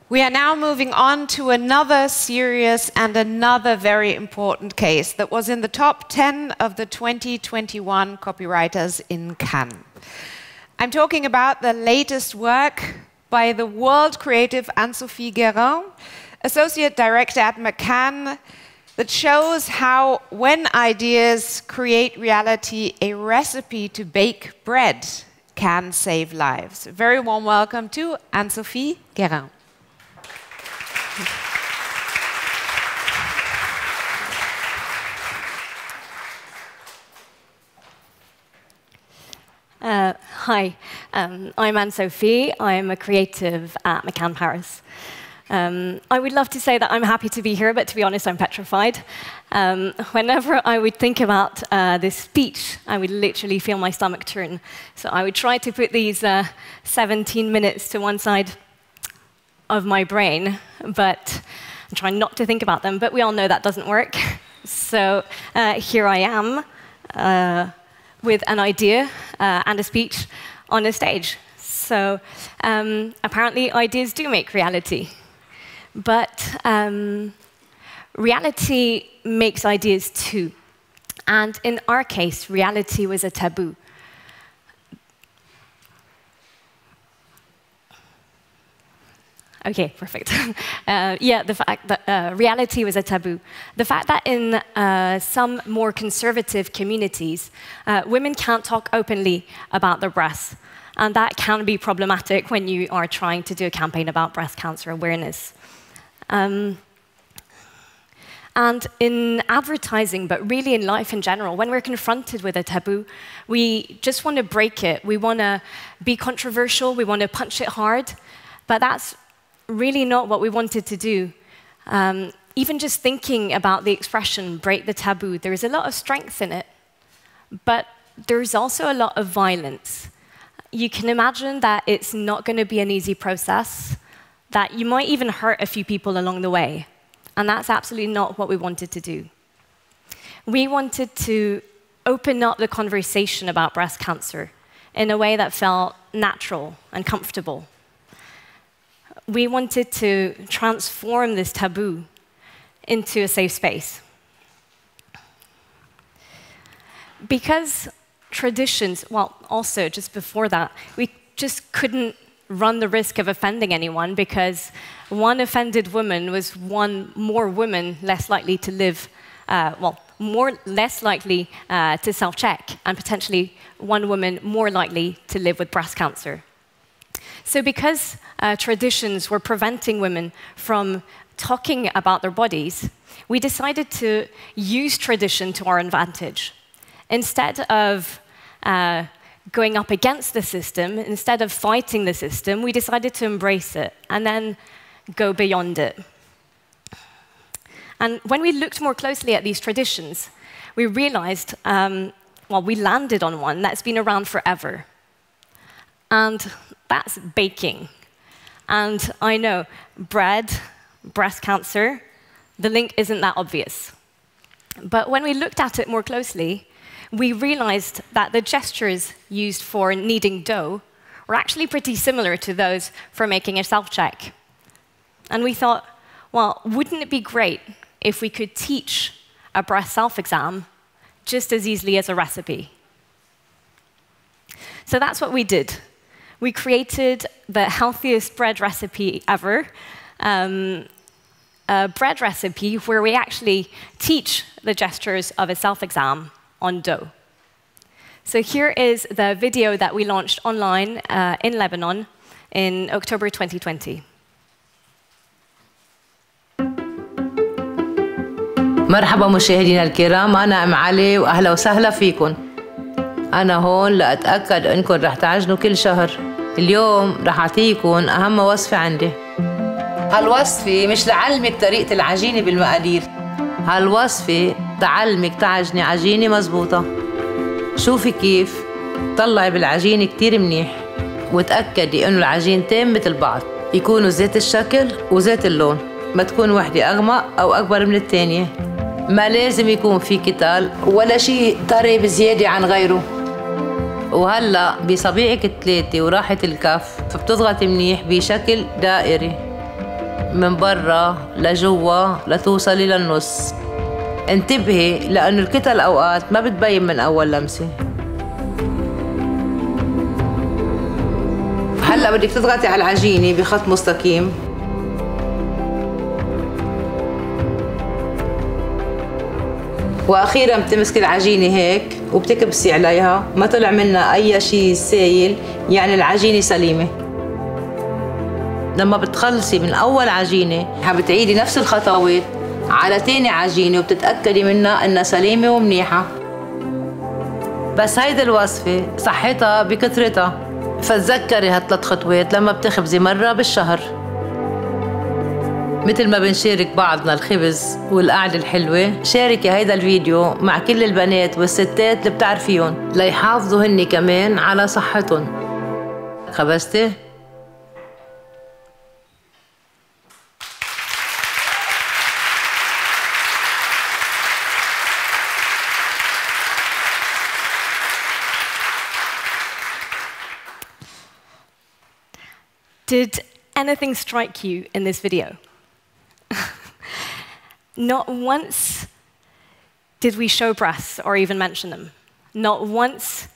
We are now moving on to another serious and another very important case that was in the top 10 of the 2021 copywriters in Cannes. I'm talking about the latest work by the world creative Anne-Sophie Guerin, Associate Director at McCann, that shows how, when ideas create reality, a recipe to bake bread can save lives. A very warm welcome to Anne-Sophie Guerin. Hi, I'm Anne-Sophie. I'm a creative at McCann Paris. I would love to say that I'm happy to be here, but to be honest, I'm petrified. Whenever I would think about this speech, I would literally feel my stomach turn. So I would try to put these 17 minutes to one side of my brain, but I'm trying not to think about them. But we all know that doesn't work. So here I am with an idea and a speech on a stage. So apparently ideas do make reality. But reality makes ideas too. And in our case, reality was a taboo. OK, perfect. Yeah, the fact that reality was a taboo. The fact that in some more conservative communities, women can't talk openly about their breasts. And that can be problematic when you are trying to do a campaign about breast cancer awareness. And in advertising, but really in life in general, when we're confronted with a taboo, we just want to break it. We want to be controversial. We want to punch it hard. But that's really not what we wanted to do. Even just thinking about the expression, break the taboo, there is a lot of strength in it. But there's also a lot of violence. You can imagine that it's not going to be an easy process, that you might even hurt a few people along the way. And that's absolutely not what we wanted to do. We wanted to open up the conversation about breast cancer in a way that felt natural and comfortable. We wanted to transform this taboo into a safe space. Because traditions, well, also just before that, we just couldn't run the risk of offending anyone because one offended woman was one more woman less likely to live, less likely to self-check, and potentially one woman more likely to live with breast cancer. So because traditions were preventing women from talking about their bodies, we decided to use tradition to our advantage. Instead of going up against the system, instead of fighting the system, we decided to embrace it and then go beyond it. And when we looked more closely at these traditions, we realized, we landed on one that's been around forever. And that's baking. And I know, bread, breast cancer, the link isn't that obvious. But when we looked at it more closely, we realized that the gestures used for kneading dough were actually pretty similar to those for making a self-check. And we thought, well, wouldn't it be great if we could teach a breast self-exam just as easily as a recipe? So that's what we did. We created the healthiest bread recipe ever, a bread recipe where we actually teach the gestures of a self-exam on dough. So here is the video that we launched online in Lebanon in October 2020. مرحبا مشاهدينا الكرام، أنا أم علي وأهلا وسهلا فيكم. أنا هون لأتأكد أنكم رح تعجنوا كل شهر. اليوم رح أعطيكم أهم وصفة عندي. هالوصفة مش لعلمك طريقة العجينة بالمقادير. هالوصفة تعلمك تعجني عجينة مزبوطة. شوفي كيف طلعي بالعجينة كتير منيح وتأكدي إنه العجينتين مثل بعض، يكونوا زيت الشكل وزيت اللون، ما تكون وحدة أغمق أو أكبر من الثانية. ما لازم يكون في كتال ولا شيء طري بزيادة عن غيره. وهلا بصبيعك الثلاثة وراحة الكف فبتضغط منيح بشكل دائري. من برا لجوا لتوصلي للنص. انتبهي لأنه الكتل أوقات ما بتبين من أول لمسة. هلأ بدك تضغطي على العجينة بخط مستقيم. وأخيراً بتمسكي العجينة هيك وبتكبسي عليها، ما طلع منها أي شيء سايل، يعني العجينة سليمة. لما بتخلصي من أول عجينة بتعيدي نفس الخطوات على تاني عجينة وبتتأكدي منها إنها سليمة ومنيحة. بس هيدي الوصفة صحتها بكثرتها، فتذكري هالثلاث خطوات لما بتخبزي مرة بالشهر. مثل ما بنشارك بعضنا الخبز والقعدة الحلوة، شاركي هيدا الفيديو مع كل البنات والستات اللي بتعرفيهم ليحافظوا هن كمان على صحتهم. خبزتي؟ Did anything strike you in this video? Not once did we show breasts or even mention them. Not once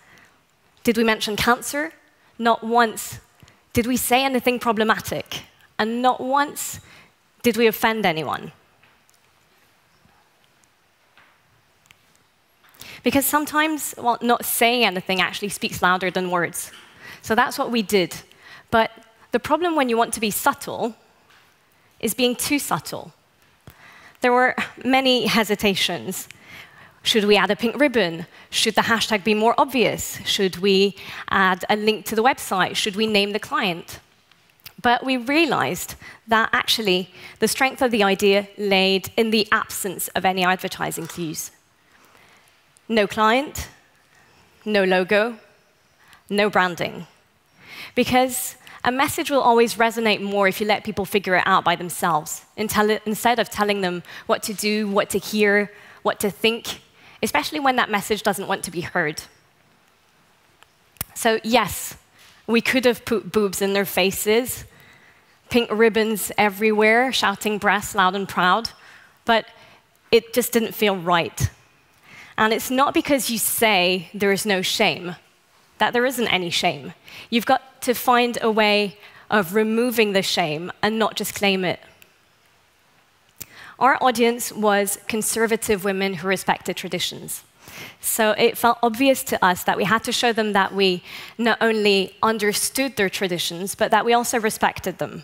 did we mention cancer. Not once did we say anything problematic. And not once did we offend anyone. Because sometimes, well, not saying anything actually speaks louder than words. So that's what we did. But the problem when you want to be subtle is being too subtle. There were many hesitations. Should we add a pink ribbon? Should the hashtag be more obvious? Should we add a link to the website? Should we name the client? But we realized that actually the strength of the idea laid in the absence of any advertising clues. No client, no logo, no branding. Because a message will always resonate more if you let people figure it out by themselves, instead of telling them what to do, what to hear, what to think, especially when that message doesn't want to be heard. So yes, we could have put boobs in their faces, pink ribbons everywhere, shouting breasts loud and proud, but it just didn't feel right. And it's not because you say there is no shame, that there isn't any shame. You've got to find a way of removing the shame and not just claim it. Our audience was conservative women who respected traditions. So it felt obvious to us that we had to show them that we not only understood their traditions, but that we also respected them.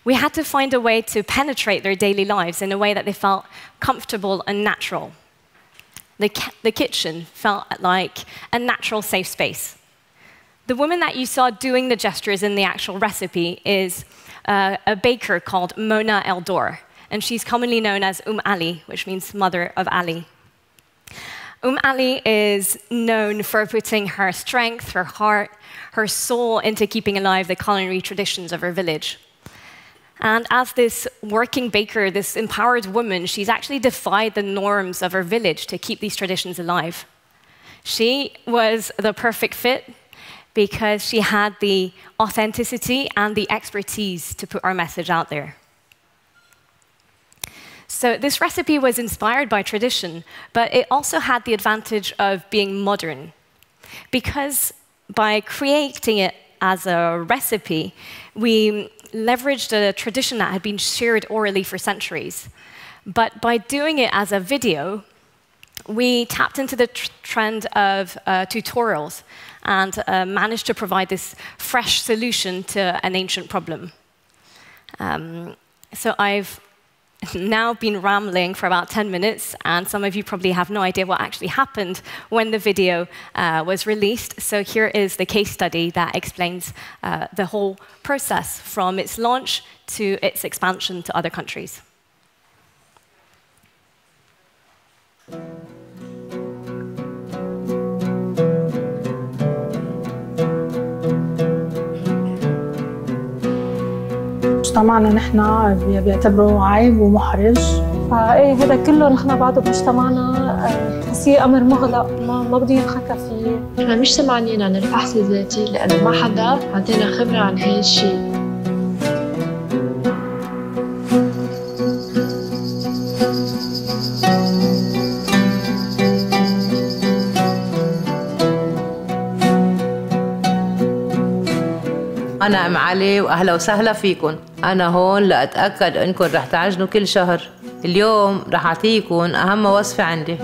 We had to find a way to penetrate their daily lives in a way that they felt comfortable and natural. The kitchen felt like a natural, safe space. The woman that you saw doing the gestures in the actual recipe is a baker called Mona Eldor, and she's commonly known as Ali, which means mother of Ali. Ali is known for putting her strength, her heart, her soul into keeping alive the culinary traditions of her village. And as this working baker, this empowered woman, she's actually defied the norms of her village to keep these traditions alive. She was the perfect fit because she had the authenticity and the expertise to put our message out there. So this recipe was inspired by tradition, but it also had the advantage of being modern. Because by creating it as a recipe, we leveraged a tradition that had been shared orally for centuries. But by doing it as a video, we tapped into the trend of tutorials and managed to provide this fresh solution to an ancient problem. So I've now been rambling for about 10 minutes, and some of you probably have no idea what actually happened when the video was released. So here is the case study that explains the whole process from its launch to its expansion to other countries. مجتمعنا نحن بيعتبروه عيب ومحرج، فايه هذا كله نحن بعده بمجتمعنا بصير امر مغلق ما بده ينحكى فيه. نحن مش سمعانين عن الفحص الذاتي لانه ما حدا عطينا خبره عن هالشيء. معالي وأهلا وسهلا فيكن. أنا هون لأتأكد أنكم رح تعجنوا كل شهر. اليوم رح أعطيكم أهم وصفة عندي.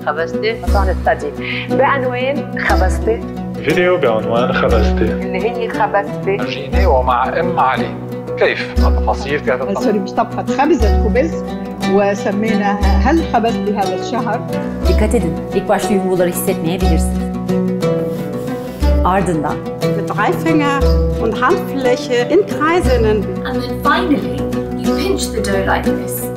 خبزتي؟ مطعم الثدي بعنوان خبزتي. فيديو بعنوان خبزتي اللي هي خبزتي. جيني ومع ام علي. كيف؟ التفاصيل في هذا الطبخ. سوري مش طبخة، خبزة خبز وسميناها هل خبزتي هذا الشهر. Dikkat edin. İlk başta yumruları hissetmeyebilirsiniz. Ardından mit drei Finger und Handfläche in Kreise innen. And then finally, you pinch the dough like this.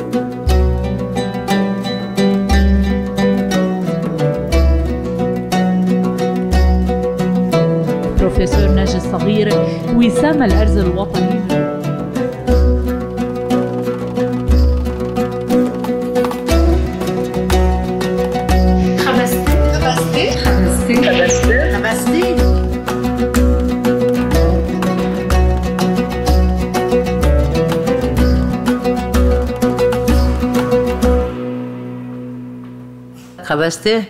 بروفيسور ناجي الصغير وسام الأرز الوطني. خبزتي خبزتي خبزتي خبزتي خبزتي. خبزتي؟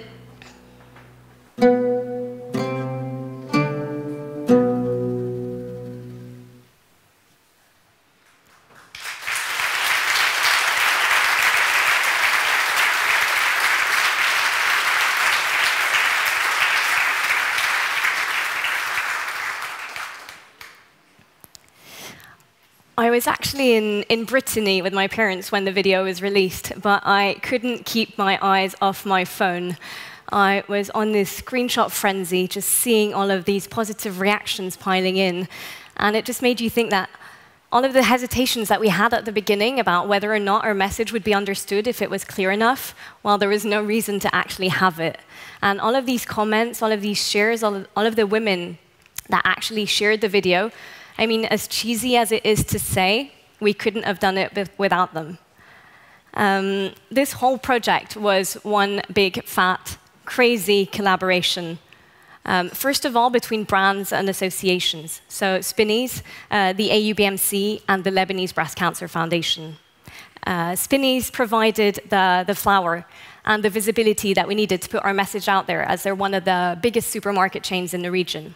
I was actually in Brittany with my parents when the video was released, but I couldn't keep my eyes off my phone. I was on this screenshot frenzy, just seeing all of these positive reactions piling in, and it just made you think that all of the hesitations that we had at the beginning about whether or not our message would be understood if it was clear enough, well, there was no reason to actually have it. And all of these comments, all of these shares, all of the women that actually shared the video, I mean, as cheesy as it is to say, we couldn't have done it without them. This whole project was one big, fat, crazy collaboration. First of all, between brands and associations. So Spinneys, the AUBMC, and the Lebanese Breast Cancer Foundation. Spinneys provided the flour and the visibility that we needed to put our message out there, as they're one of the biggest supermarket chains in the region.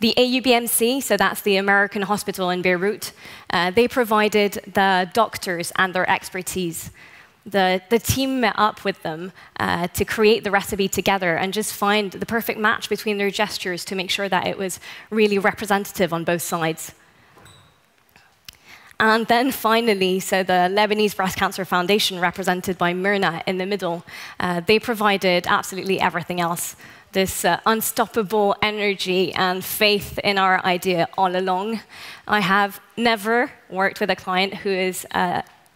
The AUBMC, so that's the American hospital in Beirut, they provided the doctors and their expertise. The team met up with them to create the recipe together and just find the perfect match between their gestures to make sure that it was really representative on both sides. And then finally, so the Lebanese Breast Cancer Foundation, represented by Myrna in the middle, they provided absolutely everything else. This unstoppable energy and faith in our idea all along. I have never worked with a client who is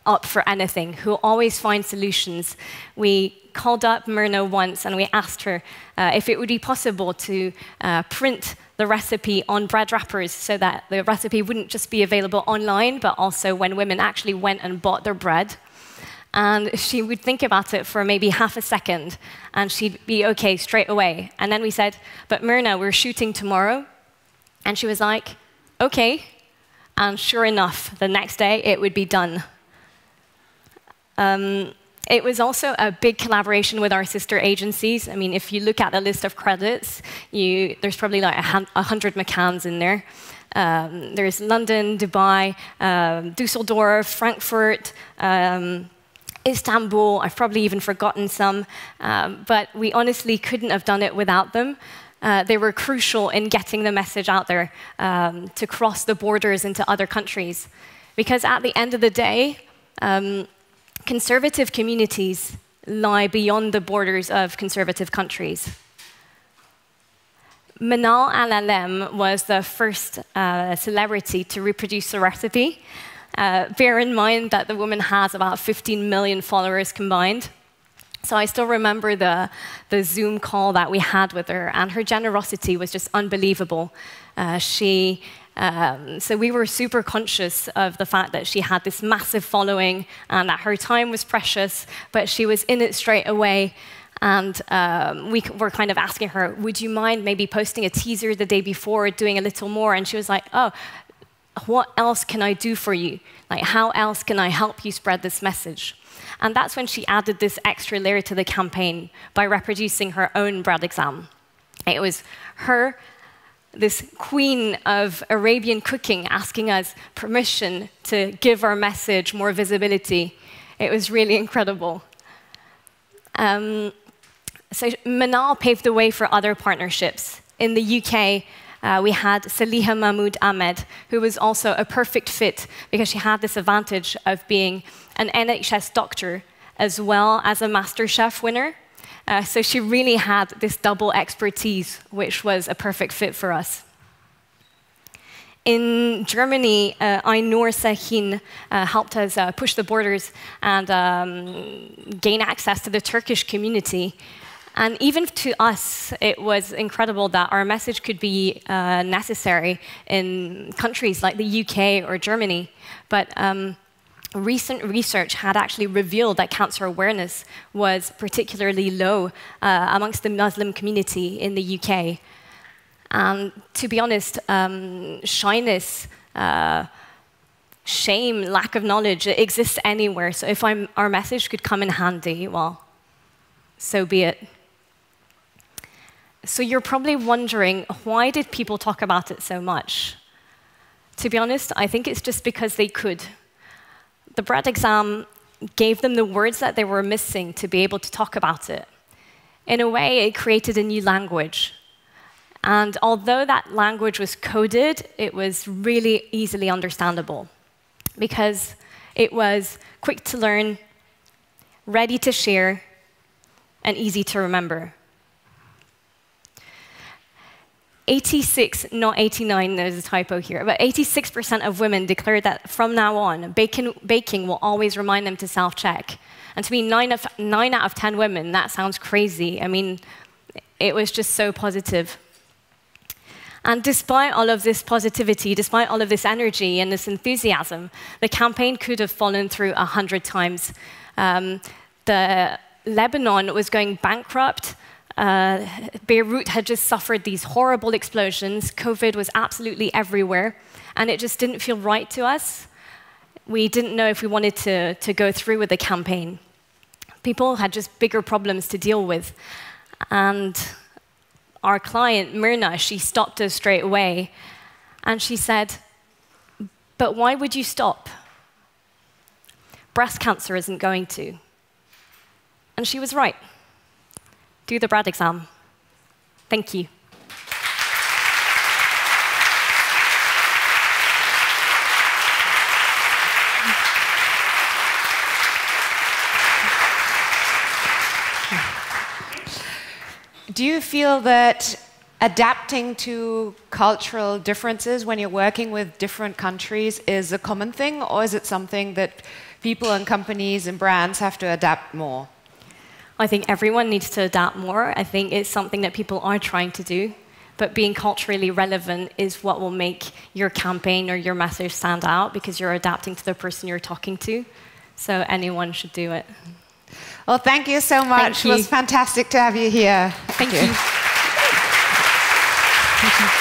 up for anything, who always finds solutions. We called up Myrna once and we asked her if it would be possible to print the recipe on bread wrappers so that the recipe wouldn't just be available online, but also when women actually went and bought their bread. And she would think about it for maybe half a second, and she'd be okay straight away. And then we said, but Myrna, we're shooting tomorrow. And she was like, okay. And sure enough, the next day, it would be done. It was also a big collaboration with our sister agencies. I mean, if you look at the list of credits, there's probably like 100 McCanns in there. There's London, Dubai, Dusseldorf, Frankfurt, Istanbul. I've probably even forgotten some, but we honestly couldn't have done it without them. They were crucial in getting the message out there to cross the borders into other countries. Because at the end of the day, conservative communities lie beyond the borders of conservative countries. Manal Al-Alem was the first celebrity to reproduce the recipe. Bear in mind that the woman has about 15 million followers combined. So I still remember the Zoom call that we had with her, and her generosity was just unbelievable. So we were super conscious of the fact that she had this massive following and that her time was precious, but she was in it straight away. And we were kind of asking her, would you mind maybe posting a teaser the day before, doing a little more? And she was like, oh, what else can I do for you? Like, how else can I help you spread this message? And that's when she added this extra layer to the campaign by reproducing her own bread exam. It was her, this queen of Arabian cooking, asking us permission to give our message more visibility. It was really incredible. So Manal paved the way for other partnerships. In the UK, we had Saliha Mahmoud Ahmed, who was also a perfect fit because she had this advantage of being an NHS doctor as well as a MasterChef winner. So she really had this double expertise, which was a perfect fit for us. In Germany, Ainur Sahin helped us push the borders and gain access to the Turkish community. And even to us, it was incredible that our message could be necessary in countries like the UK or Germany. But recent research had actually revealed that cancer awareness was particularly low amongst the Muslim community in the UK. And to be honest, shyness, shame, lack of knowledge, it exists anywhere. So if our message could come in handy, well, so be it. So you're probably wondering, why did people talk about it so much? To be honest, I think it's just because they could. The bread exam gave them the words that they were missing to be able to talk about it. In a way, it created a new language. And although that language was coded, it was really easily understandable because it was quick to learn, ready to share, and easy to remember. 86, not 89, there's a typo here, but 86% of women declared that from now on, baking will always remind them to self-check. And to me, 9 out of 10 women, that sounds crazy. I mean, it was just so positive. And despite all of this positivity, despite all of this energy and this enthusiasm, the campaign could have fallen through 100 times. Lebanon was going bankrupt. Beirut had just suffered these horrible explosions. COVID was absolutely everywhere. And it just didn't feel right to us. We didn't know if we wanted to go through with the campaign. People had just bigger problems to deal with. And our client, Myrna, she stopped us straight away. And she said, but why would you stop? Breast cancer isn't going to. And she was right. Do the bread exam. Thank you. Do you feel that adapting to cultural differences when you're working with different countries is a common thing, or is it something that people and companies and brands have to adapt more? I think everyone needs to adapt more. I think it's something that people are trying to do. But being culturally relevant is what will make your campaign or your message stand out because you're adapting to the person you're talking to. So anyone should do it. Well, thank you so much. It was fantastic to have you here. Thank you. Thank you.